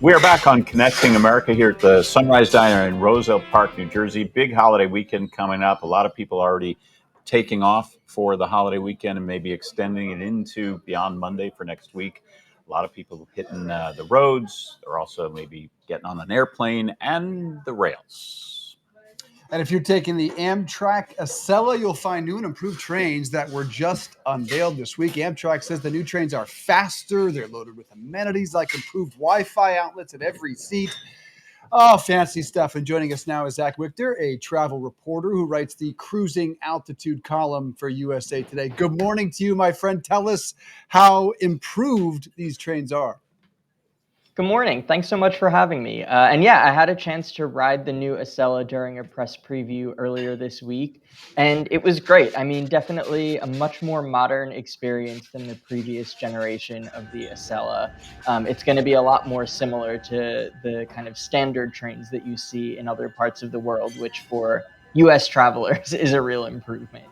We are back on Connecting America here at the Sunrise Diner in Roselle Park, New Jersey. Big holiday weekend coming up. A lot of people already taking off for the holiday weekend and maybe extending it into beyond Monday for next week. A lot of people hitting the roads. They're also maybe getting on an airplane and the rails. And if you're taking the Amtrak Acela, you'll find new and improved trains that were just unveiled this week. Amtrak says the new trains are faster. They're loaded with amenities like improved Wi-Fi outlets at every seat. Oh, fancy stuff. And joining us now is Zach Wichter, a travel reporter who writes the cruising altitude column for USA Today. Good morning to you, my friend. Tell us how improved these trains are. Good morning. Thanks so much for having me. And yeah, I had a chance to ride the new Acela during a press preview earlier this week, and it was great. I mean, definitely a much more modern experience than the previous generation of the Acela. It's going to be a lot more similar to the kind of standard trains that you see in other parts of the world, which for US travelers is a real improvement.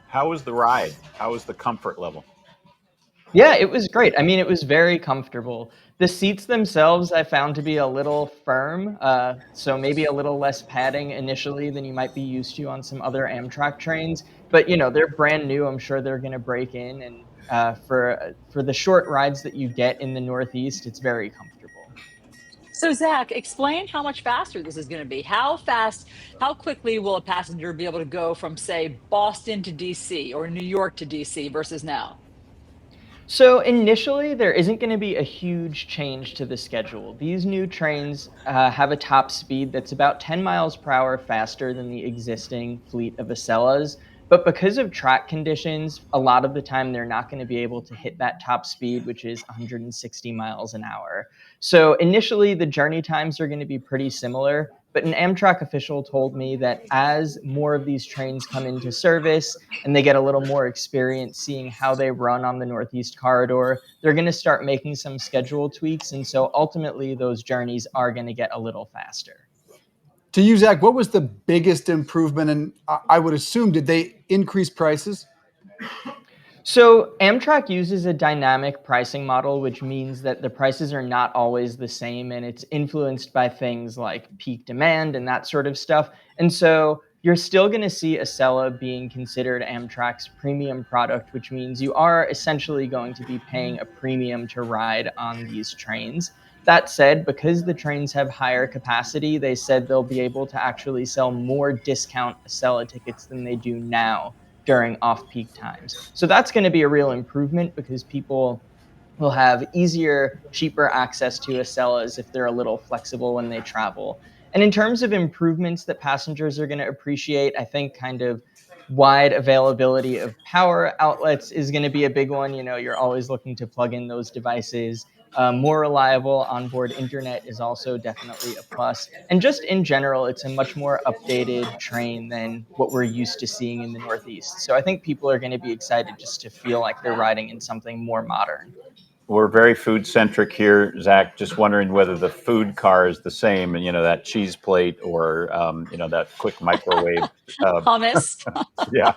How was the ride? How was the comfort level? Yeah, it was great. I mean, it was very comfortable. The seats themselves I found to be a little firm, so maybe a little less padding initially than you might be used to on some other Amtrak trains. But they're brand new. I'm sure they're going to break in, and for the short rides that you get in the Northeast, it's very comfortable. So, Zach, explain how much faster this is going to be. How quickly will a passenger be able to go from, say, Boston to DC or New York to DC versus now? So initially, there isn't going to be a huge change to the schedule. These new trains have a top speed that's about 10 miles per hour faster than the existing fleet of Acelas. But because of track conditions, a lot of the time they're not going to be able to hit that top speed, which is 160 miles an hour. So initially, the journey times are going to be pretty similar. But an Amtrak official told me that as more of these trains come into service, and they get a little more experience seeing how they run on the Northeast Corridor, they're going to start making some schedule tweaks. And so ultimately, those journeys are going to get a little faster. To you, Zach, what was the biggest improvement? And I would assume, did they increase prices? So Amtrak uses a dynamic pricing model, which means that the prices are not always the same, and it's influenced by things like peak demand and that sort of stuff. And so you're still going to see Acela being considered Amtrak's premium product, which means you are essentially going to be paying a premium to ride on these trains. That said, because the trains have higher capacity, they said they'll be able to actually sell more discount Acela tickets than they do now during off-peak times. So that's going to be a real improvement because people will have easier, cheaper access to Acelas if they're a little flexible when they travel. And in terms of improvements that passengers are going to appreciate, I think kind of wide availability of power outlets is going to be a big one. You're always looking to plug in those devices. More reliable onboard internet is also definitely a plus. And just in general, it's a much more updated train than what we're used to seeing in the Northeast. So I think people are going to be excited just to feel like they're riding in something more modern. We're very food centric here, Zach. Just wondering whether the food car is the same, and that cheese plate or that quick microwave. Hummus. Yeah.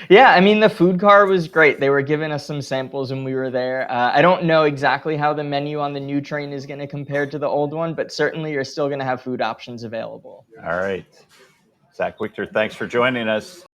Yeah, I mean, the food car was great. They were giving us some samples when we were there. I don't know exactly how the menu on the new train is going to compare to the old one, but certainly you're still going to have food options available. All right. Zach Wichter, thanks for joining us.